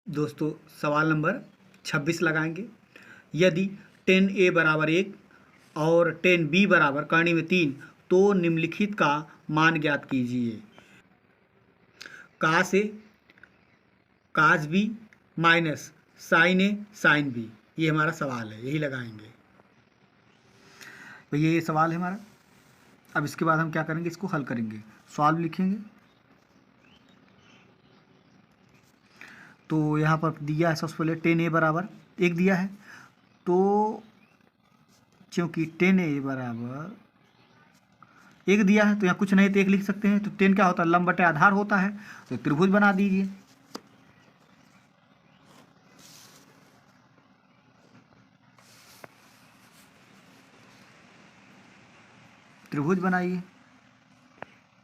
दोस्तों सवाल नंबर 26 लगाएंगे। यदि 10a बराबर 1 और 10b बराबर कर्ण में 3 तो निम्नलिखित का मान ज्ञात कीजिए। काश ए काश बी माइनस साइन ए साइन बी, ये हमारा सवाल है, यही लगाएंगे भैया, ये सवाल है हमारा। अब इसके बाद हम क्या करेंगे, इसको हल करेंगे, सॉल्व लिखेंगे। तो यहाँ पर दिया है सबसे पहले 10a बराबर 1 दिया है, तो क्योंकि 10a बराबर 1 दिया है तो यहाँ कुछ नहीं तो 1 लिख सकते हैं। तो 10 क्या होता है, लंब बटे आधार होता है, तो त्रिभुज बना दीजिए। त्रिभुज बनाइए,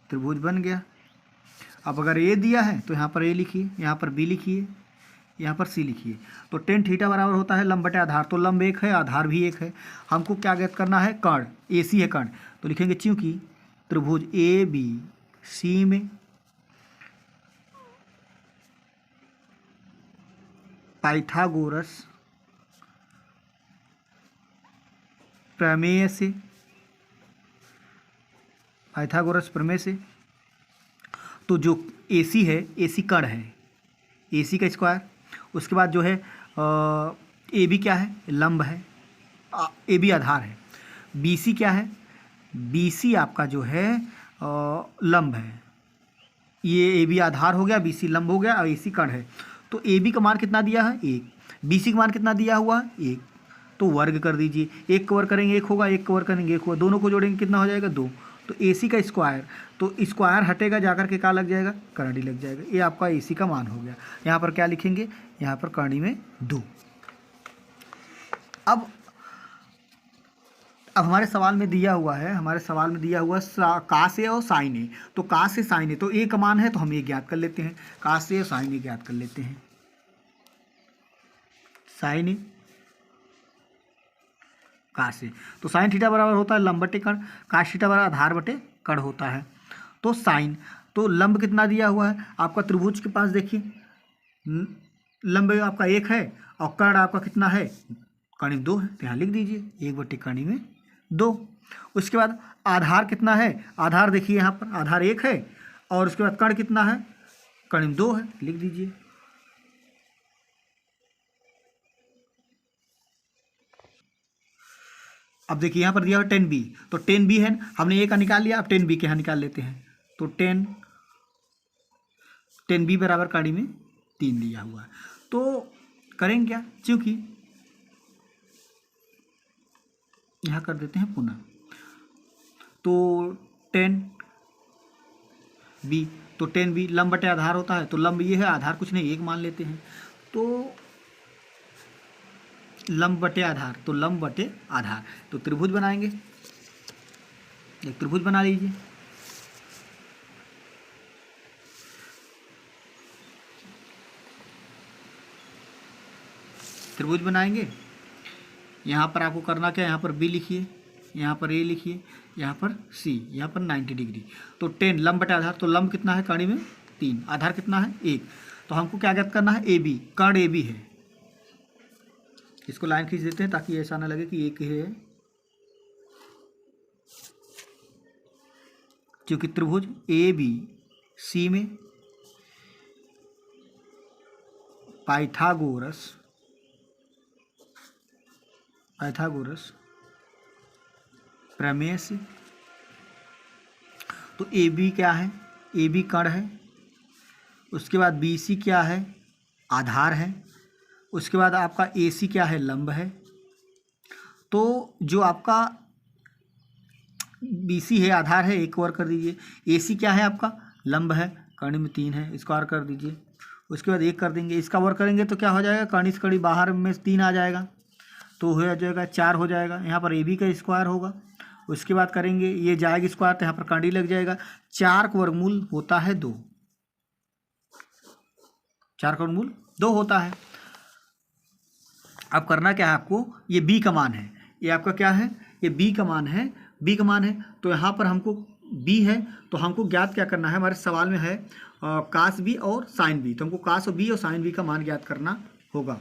त्रिभुज बन गया। अब अगर ए दिया है तो यहाँ पर ए लिखिए, यहाँ पर बी लिखिए, यहाँ पर सी लिखिए। तो 10 थीटा बराबर होता है लंब बटे आधार, तो लंब 1 है, आधार भी 1 है। हमको क्या ज्ञात करना है, कर्ण, ए सी है कर्ण, तो लिखेंगे चूंकि त्रिभुज ए बी सी में पाइथागोरस प्रमेय से, पाइथागोरस प्रमेय से, तो जो ए सी है, ए सी कर्ण है, ए सी का स्क्वायर, उसके बाद जो है ए बी क्या है, लंब है, ए बी आधार है, बी सी क्या है, बी सी आपका जो है लंब है, ये ए बी आधार हो गया, बी सी लंब हो गया और ए सी कर्ण है। तो ए बी का मान कितना दिया है, 1, बी सी का मान कितना दिया हुआ है, 1, तो वर्ग कर दीजिए, 1 का वर्ग करेंगे 1 होगा, 1 का वर्ग करेंगे 1 होगा, दोनों को जोड़ेंगे कितना हो जाएगा, 2। तो ए सी का स्क्वायर, तो स्क्वायर हटेगा जाकर के क्या लग जाएगा, कर्णी लग जाएगा। ये आपका ए सी का मान हो गया। यहाँ पर क्या लिखेंगे, यहाँ पर कर्णी में 2। अब हमारे सवाल में दिया हुआ है, हमारे सवाल में दिया हुआ काश ए और साइन ए, तो काश ए साइन ए, तो ए का मान है तो हम ये ज्ञात कर लेते हैं, काश ए और साइन ए ज्ञात कर लेते हैं। साइन ए काश ए, तो साइन थीटा बराबर होता है लंब बटे कर्ण, काश थीटा बराबर आधार बटे कर्ण होता है। तो साइन, तो लंब कितना दिया हुआ है आपका त्रिभुज के पास, देखिए लंब आपका 1 है और कर्ण आपका कितना है, कर्ण 2 है, तो यहाँ लिख दीजिए 1 बटे कर्ण में 2। उसके बाद आधार कितना है, आधार देखिए यहाँ पर आधार 1 है और उसके बाद कर्ण कितना है, कर्ण 2 है, लिख दीजिए। अब देखिए यहाँ पर दिया हुआ 10b, तो 10b है, हमने ए का निकाल लिया, अब 10b के यहाँ निकाल लेते हैं। तो 10b बराबर कर्ण में 3 दिया हुआ है, तो करेंगे क्या, क्योंकि यहाँ कर देते हैं पुनः, तो 10b, तो 10b लंब बटे आधार होता है, तो लंब ये है, आधार कुछ नहीं 1 मान लेते हैं, तो लंब बटे आधार, तो लंब बटे आधार, तो त्रिभुज बनाएंगे, एक त्रिभुज बना लीजिए। त्रिभुज बनाएंगे, यहाँ पर आपको करना क्या, यहाँ पर बी लिखिए, यहाँ पर ए लिखिए, यहाँ पर सी, यहाँ पर 90 डिग्री। तो 10 लंब बटे आधार, तो लंब कितना है कर्ण में 3, आधार कितना है 1, तो हमको क्या ज्ञात करना है, A B, Karna A B है। इसको लाइन खींच देते हैं ताकि ऐसा ना लगे कि एक है, क्योंकि त्रिभुज ए बी सी में पाइथागोरस प्रमेय से, तो ए बी क्या है, ए बी कर्ण है, उसके बाद बी सी क्या है, आधार है, उसके बाद आपका ए सी क्या है, लंब है। तो जो आपका बी सी है, आधार है, 1 वर्ग कर दीजिए, ए सी क्या है आपका, लंब है, कर्ण में 3 है, इसको वर्ग कर दीजिए, उसके बाद 1 कर देंगे, इसका वर्ग करेंगे तो क्या हो जाएगा, कर्ण से कड़ी बाहर में 3 आ जाएगा, तो हो जाएगा 4 हो जाएगा। यहाँ पर ए बी का स्क्वायर होगा, उसके बाद करेंगे ये जाएगा स्क्वायर, तो यहाँ पर कर्ण लग जाएगा, 4 का वर्गमूल होता है 2, 4 का वर्गमूल 2 होता है। अब करना क्या है आपको, ये b का मान है, ये आपका क्या है, ये b का मान है, b का मान है, तो यहाँ पर हमको बी है, तो हमको ज्ञात क्या करना है, हमारे सवाल में है कास बी और साइन बी, तो हमको कास बी और साइन बी का मान ज्ञात करना होगा।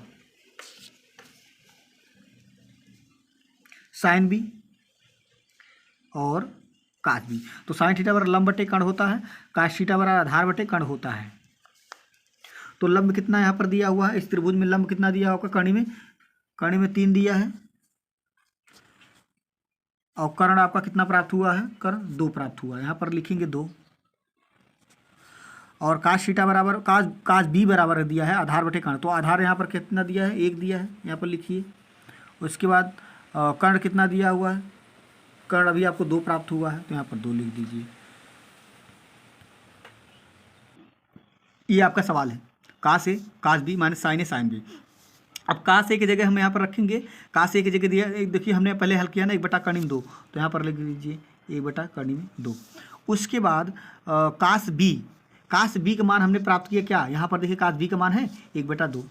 साइन बी और कास बी, तो साइन थीटा बराबर लंब बटे कर्ण होता है, कास थीटा बराबर आधार बटे कर्ण होता है। तो लंब कितना यहाँ पर दिया हुआ है, इस त्रिभुज में लंब कितना दिया होगा, कर्ण में 3 दिया है, और कर्ण आपका कितना प्राप्त हुआ है, कर्ण 2 प्राप्त हुआ है, यहाँ पर लिखेंगे 2। और काश थीटा बराबर काश बी बराबर दिया है आधार बटे कर्ण, तो आधार यहाँ पर कितना दिया है, 1 दिया है, यहाँ पर लिखिए। उसके बाद कर्ण कितना दिया हुआ है, कर्ण अभी आपको 2 प्राप्त हुआ है, तो यहाँ पर 2 लिख दीजिए। ये आपका सवाल है, काश ए काश बी माइनस साइन ए साइन बी। अब काश ए की जगह हम यहाँ पर रखेंगे, काश ए की जगह दिया, देखिए हमने पहले हल किया ना 1/2 तो यहाँ पर लिख दीजिए 1/2। उसके बाद काश बी का मान हमने प्राप्त किया क्या, यहाँ पर देखिए काश बी का मान है 1/2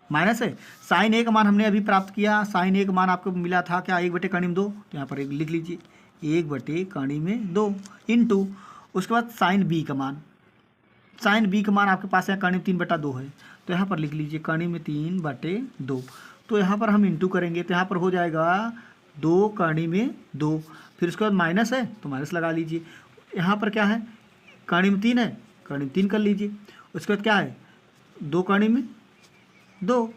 माइनस है साइन ए का मान हमने अभी प्राप्त किया, साइन ए का मान आपको मिला था क्या 1/2, तो यहाँ पर एक लिख लीजिए 1/2 इंटू, उसके बाद साइन बी का मान आपके पास है कर्ण 3/2 है, तो यहाँ पर लिख लीजिए कर्ण में 3/2, तो यहाँ पर हम इंटू करेंगे, तो यहाँ पर हो जाएगा 2 कर्ण में 2, फिर उसके बाद माइनस है तो माइनस लगा लीजिए। यहाँ पर क्या है, कर्ण में 3 है, कर्ण में 3 कर लीजिए। उसके बाद क्या है, 2 कर्ण में 2,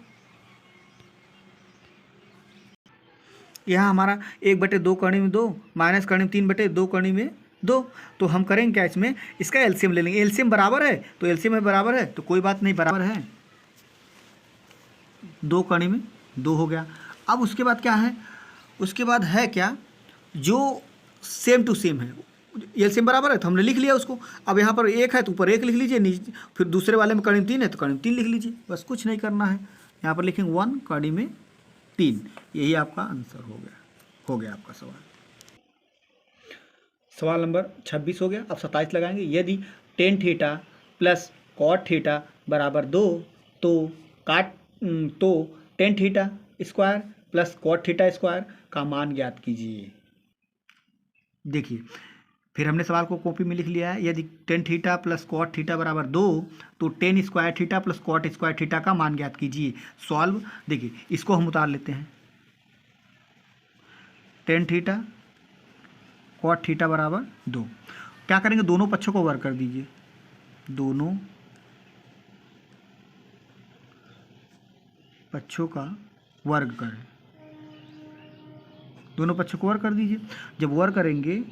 यहाँ हमारा 1/2 कर्ण में 2 माइनस कर्ण में 3/2 कर्ण में 2, तो हम करेंगे क्या, इसमें इसका एलसीएम ले लेंगे। एलसीएम बराबर है, तो एलसीएम में बराबर है तो कोई बात नहीं, बराबर है 2 कर्ण में 2 हो गया। अब उसके बाद क्या है, उसके बाद है क्या, जो सेम टू सेम है, एलसीएम बराबर है तो हमने लिख लिया उसको। अब यहाँ पर 1 है तो ऊपर 1 लिख लीजिए, नीचे फिर दूसरे वाले में कर्ण में 3 है तो कर्ण में 3 लिख लीजिए, बस कुछ नहीं करना है। यहाँ पर लिखेंगे 1 कर्ण में 3, यही आपका आंसर हो गया आपका सवाल। सवाल नंबर 26 हो गया। अब 27 लगाएंगे। यदि tan theta plus cot theta बराबर 2 तो tan theta square plus cot theta square का मान ज्ञात कीजिए। देखिए फिर हमने सवाल को कॉपी में लिख लिया है। यदि tan theta plus cot theta बराबर 2 तो tan square theta plus cot square theta का मान ज्ञात कीजिए। सॉल्व, देखिए इसको हम उतार लेते हैं। टेन थीटा कॉट थीटा बराबर 2, क्या करेंगे, दोनों पक्षों को वर्ग कर दीजिए, दोनों पक्षों का वर्ग करें, दोनों पक्षों को वर्ग कर दीजिए। जब वर्ग करेंगे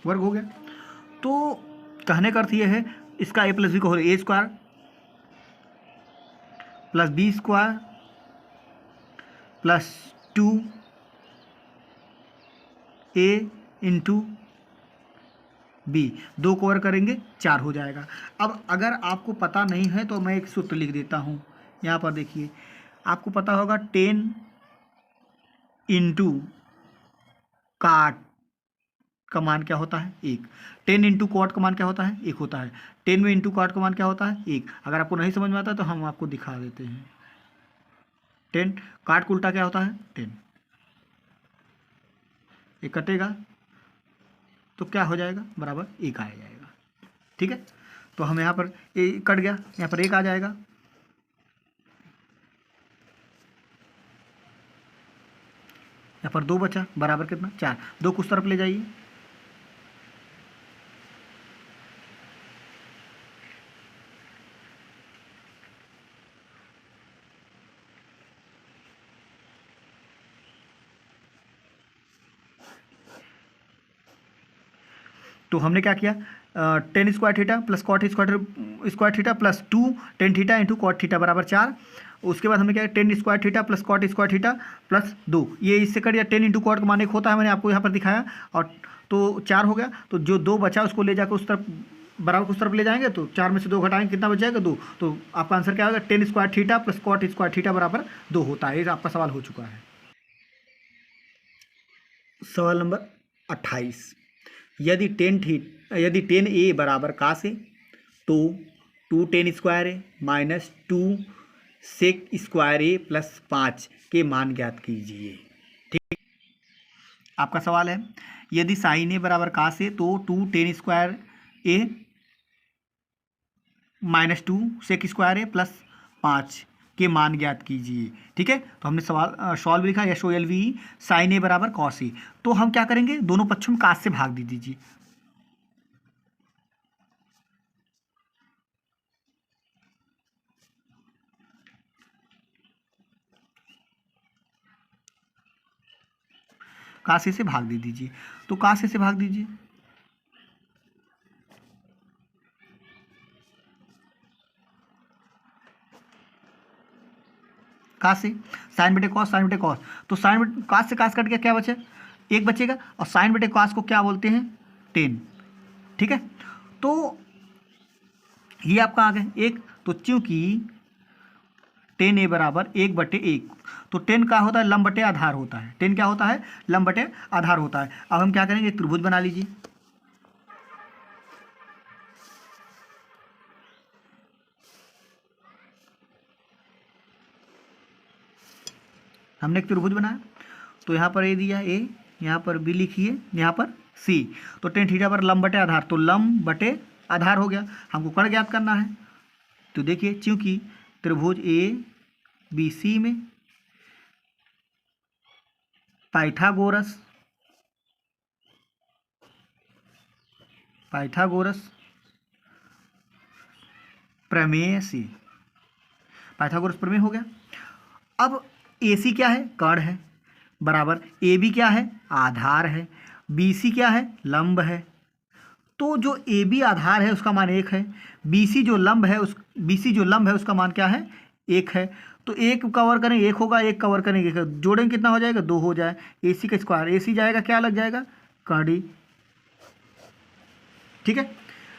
वर्ग हो गया, तो कहने का अर्थ यह है इसका a प्लस बी का whole A square plus B square plus 2a into B, 2 को वर्ग करेंगे 4 हो जाएगा। अब अगर आपको पता नहीं है तो मैं एक सूत्र लिख देता हूँ। यहाँ पर देखिए आपको पता होगा 10 इंटू काट का मान क्या होता है 1, 10 इंटू कॉट का मान क्या होता है 1 होता है, 10 में इंटू कॉट का मान क्या होता है 1। अगर आपको नहीं समझ में आता तो हम आपको दिखा देते हैं। 10 काट को उल्टा क्या होता है 10, एक कटेगा तो क्या हो जाएगा बराबर 1 आ जाएगा। ठीक है, तो हम यहाँ पर ए कट गया, यहाँ पर 1 आ जाएगा। यहाँ पर 2 बचा बराबर कितना 4, 2 कुछ तरफ ले जाइए, तो हमने क्या किया, tan square theta plus cot square theta plus 2 tan theta into cot theta बराबर 4। उसके बाद हमने क्या किया, tan square theta plus cot square theta plus 2, ये इससे कट गया। 10 इंटू कॉट का मान 1 होता है, मैंने आपको यहाँ पर दिखाया, और तो 4 हो गया। तो जो 2 बचा उसको ले जाकर उस तरफ बराबर उस तरफ ले जाएंगे, तो 4 में से 2 घटाएंगे कितना बच जाएगा 2, तो आपका आंसर क्या होगा, tan square theta plus cot square theta बराबर 2 होता है। ये आपका सवाल हो चुका है। सवाल नंबर 28, यदि टेन ए बराबर काश है तो 2 टेन स्क्वायर है माइनस 2 सेक स्क्वायर ए प्लस 5 के मान ज्ञात कीजिए। ठीक, आपका सवाल है यदि साइन ए बराबर कास ए तो 2 टेन स्क्वायर ए माइनस 2 सेक स्क्वायर ए प्लस 5 के मान ज्ञात कीजिए। ठीक है, तो हमने सवाल सॉल्व लिखा SOLVE साइन ए बराबर कॉस ए। तो हम क्या करेंगे, दोनों पक्षों में कास से भाग दे दीजिए। कास ए से भाग दे दीजिए, तो कास ए से भाग दीजिए। कास से साइन बटे कॉस, साइन बटे कॉस, तो साइन बटे कास से कास कट गया, क्या बचे, एक बचेगा। और साइन बटे कॉस को क्या बोलते हैं, टेन। ठीक है, तो ये आपका आ गया एक। तो चूंकि टेन ए बराबर 1/1, तो टेन क्या होता है, लंब बटे आधार होता है। टेन क्या होता है, लंब बटे आधार होता है। अब हम क्या करेंगे, एक त्रिभुज बना लीजिए। हमने एक त्रिभुज बनाया, तो यहाँ पर ए दिया ए, यहाँ पर बी लिखिए, यहाँ पर सी। तो टेन थीटा पर लंब बटे आधार, तो लंब बटे आधार हो गया। हमको कोण ज्ञात करना है, तो देखिए चूंकि त्रिभुज ए बी सी में पाइथागोरस प्रमेय से, पाइथागोरस प्रमेय हो गया। अब AC क्या है, कण है, बराबर AB क्या है, आधार है, BC क्या है, लंब है। तो जो AB आधार है उसका मान 1 है, BC जो लंब है उसका मान क्या है, 1 है। तो एक कवर करें 1 होगा, एक कवर करें 1, जोड़ेंगे कितना हो जाएगा, 2 हो जाए। AC का स्क्वायर, AC जाएगा, क्या लग जाएगा, कड़ी। ठीक है,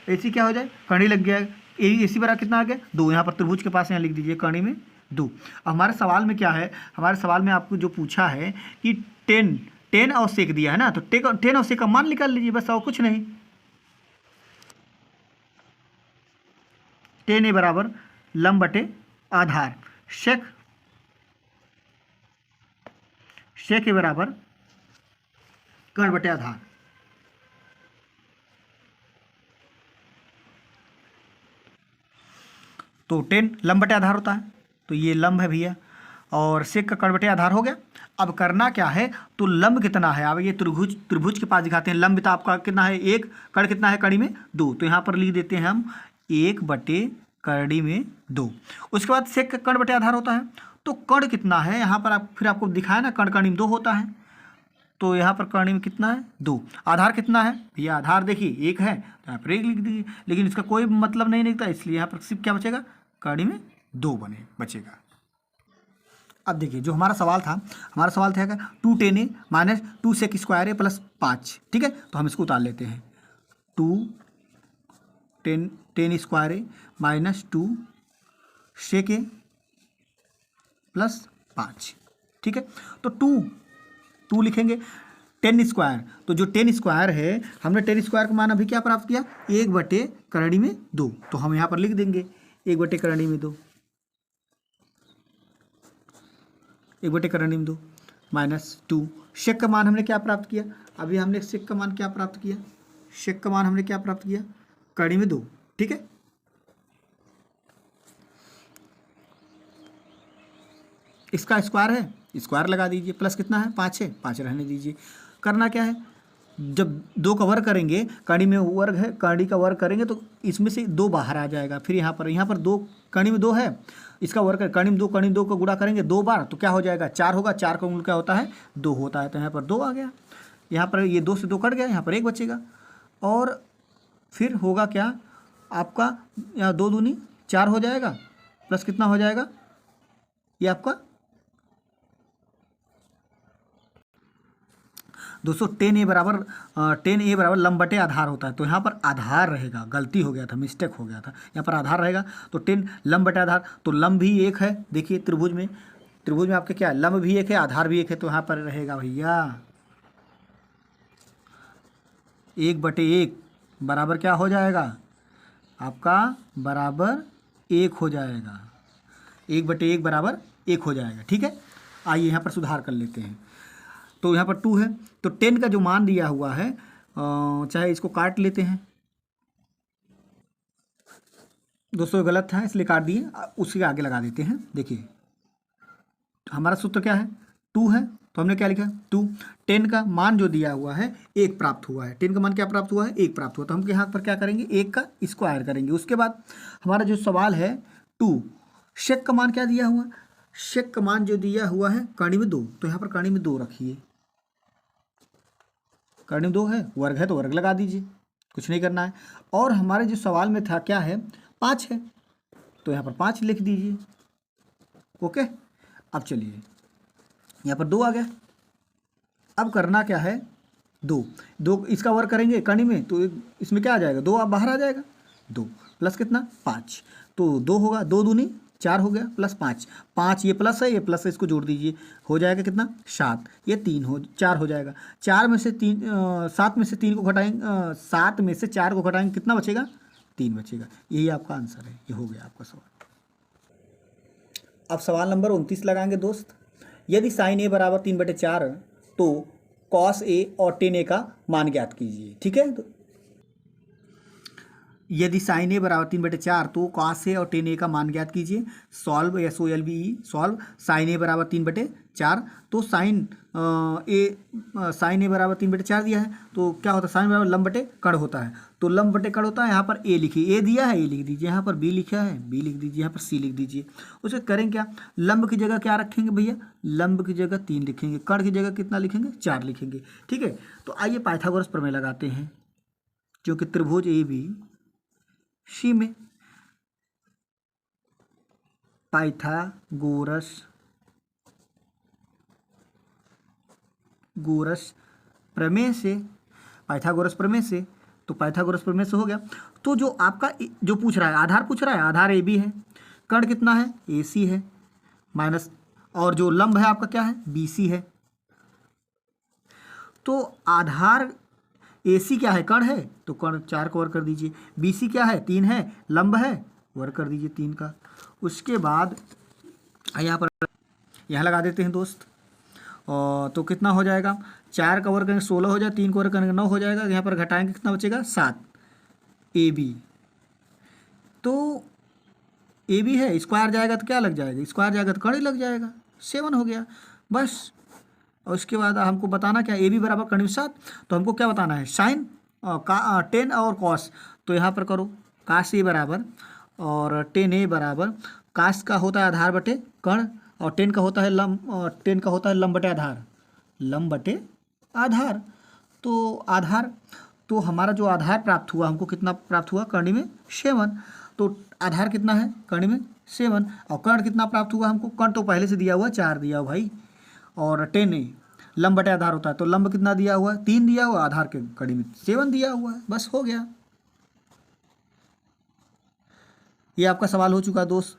AC क्या हो जाए, कड़ी लग गया। AC बराबर कितना आ गया, 2। यहाँ पर त्रिभुज के पास यहाँ लिख दीजिए कड़ी में 2। अब हमारे सवाल में क्या है, हमारे सवाल में आपको जो पूछा है कि टेन और सेक दिया है ना, तो टेन और सेक का मान निकाल लीजिए, बस और कुछ नहीं। टेन ए बराबर लंब बटे आधार, शेक ए बराबर कण बटे आधार। तो टेन लंब बटे आधार होता है, तो ये लंब है भैया, और सेक का कण बटे आधार हो गया। अब करना क्या है, तो लंब कितना है, अब ये त्रिभुज के पास दिखाते हैं। लंब तो आपका कितना है, 1, कण कितना है, कड़ी में 2। तो यहाँ पर लिख देते हैं हम 1/कड़ी में 2। उसके बाद सेक का कण बटे आधार होता है, तो कण कितना है, यहाँ पर फिर आपको दिखाया ना, कण कड़ी में 2 होता है। तो यहाँ पर कड़ी में कितना है, 2। आधार कितना है भैया, आधार देखिए 1 है, तो यहाँ पर 1 लिख दीजिए, लेकिन इसका कोई मतलब नहीं निकलता, इसलिए यहाँ पर सिर्फ क्या बचेगा, कड़ी में 2 बचेगा। अब देखिए जो हमारा सवाल था, क्या 2 टेन ए माइनस 2 सेक स्क्वायर ए प्लस 5। ठीक है, तो हम इसको उतार लेते हैं। 2 टेन स्क्वायर ए माइनस 2 सेक ए प्लस 5। ठीक है, तो 2 लिखेंगे। 10 स्क्वायर, तो जो 10 स्क्वायर है, हमने 10 स्क्वायर का मान अभी क्या प्राप्त किया, 1/कड़ी में 2। तो हम यहाँ पर लिख देंगे 1/कड़ी में 2, 1/कड़ी में 2 माइनस 2। शेक का मान हमने क्या प्राप्त किया, अभी हमने शेक का मान क्या प्राप्त किया, शेक का मान हमने क्या प्राप्त किया, कड़ी में 2। ठीक है, इसका स्क्वायर है, स्क्वायर लगा दीजिए, प्लस कितना है, 5 है, 5 रहने दीजिए। करना क्या है, जब 2 का वर्ग करेंगे, कड़ी में वर्ग है, कड़ी का वर्ग करेंगे तो इसमें से 2 बाहर आ जाएगा। फिर यहाँ पर 2, कड़ी में 2 है, इसका वर्ग कड़ी में 2 को गुणा करेंगे 2 बार, तो क्या हो जाएगा, 4 होगा। 4 का मूल क्या होता है, 2 होता है, तो यहाँ पर 2 आ गया। यहाँ पर ये 2 से 2 कट गया, यहाँ पर 1 बचेगा। और फिर होगा क्या आपका, यहाँ 2 दूनी 4 हो जाएगा, प्लस कितना हो जाएगा, ये आपका दोस्तों 10 ए बराबर लंब बटे आधार होता है। तो यहाँ पर आधार रहेगा, गलती हो गया था, मिस्टेक हो गया था, यहाँ पर आधार रहेगा। तो 10 लंब बटे आधार, तो लंब भी 1 है। देखिए त्रिभुज में आपके क्या है, लंब भी 1 है, आधार भी 1 है। तो यहाँ पर रहेगा भैया 1/1 बराबर क्या हो जाएगा आपका, बराबर 1 हो जाएगा। 1/1 बराबर 1 हो जाएगा। ठीक है, आइए यहाँ पर सुधार कर लेते हैं। तो यहाँ पर 2 है, तो 10 का जो मान दिया हुआ है, चाहे इसको काट लेते हैं, दोस्तों गलत था इसलिए काट दिए, उसी आगे लगा देते हैं। देखिए हमारा सूत्र क्या है, 2 है, तो हमने क्या लिखा 2। 10 का मान जो दिया हुआ है 1 प्राप्त हुआ है, 10 का मान क्या प्राप्त हुआ है, 1 प्राप्त हुआ, तो हम यहाँ पर क्या करेंगे, 1 का स्क्वायर करेंगे। उसके बाद हमारा जो सवाल है 2, शेक का मान क्या दिया हुआ है, शेक का मान जो दिया हुआ है कर्ण में 2, तो यहाँ पर कर्ण में 2 रखिए, कर्ण में 2 है, वर्ग है तो वर्ग लगा दीजिए, कुछ नहीं करना है। और हमारे जो सवाल में था क्या है, 5 है, तो यहाँ पर 5 लिख दीजिए। ओके, अब चलिए यहाँ पर 2 आ गया। अब करना क्या है, 2 इसका वर्ग करेंगे कर्ण में, तो इसमें क्या आ जाएगा, 2 आप बाहर आ जाएगा, 2 प्लस कितना 5, तो 2 होगा, 2 दूनी 4 हो गया, प्लस 5, 5 ये प्लस है, ये प्लस है, इसको जोड़ दीजिए, हो जाएगा कितना 7, ये 4 हो जाएगा। 4 में से 3 7 में से 3 को घटाएंगे, 7 में से 4 को घटाएंगे, कितना बचेगा, 3 बचेगा। यही आपका आंसर है, ये हो गया आपका सवाल। अब सवाल नंबर 29 लगाएंगे दोस्त। यदि साइन ए बराबर 3/4 तो कॉस ए और टेन ए का मान ज्ञात कीजिए। ठीक है, तो यदि साइन ए बराबर 3/4 तो कॉस ए और टेन ए का मान ज्ञात कीजिए। Solve, SOLVE solve. साइन ए बराबर 3/4, तो साइन ए बराबर 3/4 दिया है, तो क्या होता है, साइन बराबर लंब बटे कर्ण होता है, तो लंब बटे कर्ण होता है। यहाँ पर ए लिखिए, ए दिया है, ए लिख दीजिए, यहाँ पर बी लिखा है, बी लिख दीजिए, यहाँ पर सी लिख दीजिए। उसे करें क्या, लंब की जगह क्या रखेंगे भैया, लंब की जगह 3 लिखेंगे, कर्ण की जगह कितना लिखेंगे, 4 लिखेंगे। ठीक है, तो आइए पाइथागोरस प्रमेय लगाते हैं, जो कि त्रिभुज ABC में पाइथागोरस प्रमेय से, पाइथागोरस प्रमेय से, तो पाइथागोरस प्रमेय से हो गया। तो जो आपका जो पूछ रहा है, आधार पूछ रहा है, आधार AB है, कर्ण कितना है, AC है, माइनस, और जो लंब है आपका क्या है, BC है। तो आधार AC क्या है, कर्ण है, तो कर्ण 4 को वर्ग कर दीजिए, BC क्या है, 3 है, लंब है, वर्ग कर दीजिए 3 का। उसके बाद यहाँ पर यहाँ लगा देते हैं दोस्त, और तो कितना हो जाएगा, 4 का वर्ग करेंगे 16 हो जाएगा, 3 को वर्ग करेंगे 9 हो जाएगा, यहाँ पर घटाएंगे कितना बचेगा, 7। AB, तो AB है, स्क्वायर जाएगा तो क्या लग जाएगा, स्क्वायर जाएगा तो कर्ण ही लग जाएगा, 7 हो गया बस। और उसके बाद हमको बताना क्या, AB बराबर कर्ण में 7, तो हमको क्या बताना है, साइन का 10 और कॉस, तो यहाँ पर करो काश A बराबर, और 10A बराबर, काश का होता है आधार बटे कर्ण, और 10 का होता है लंब, और 10 का होता है लंब बटे आधार, लंब बटे आधार। तो आधार, तो हमारा जो आधार प्राप्त हुआ, हमको कितना प्राप्त हुआ, कर्ण में 7, तो आधार कितना है, कर्ण में 7, और कर्ण कितना प्राप्त हुआ हमको, कर्ण तो पहले से दिया हुआ 4 दिया हुआ भाई, और 10A लंब बटे आधार होता है, तो लंब कितना दिया हुआ है, 3 दिया हुआ, आधार के कड़ी में 7 दिया हुआ है, बस हो गया। ये आपका सवाल हो चुका दोस्त।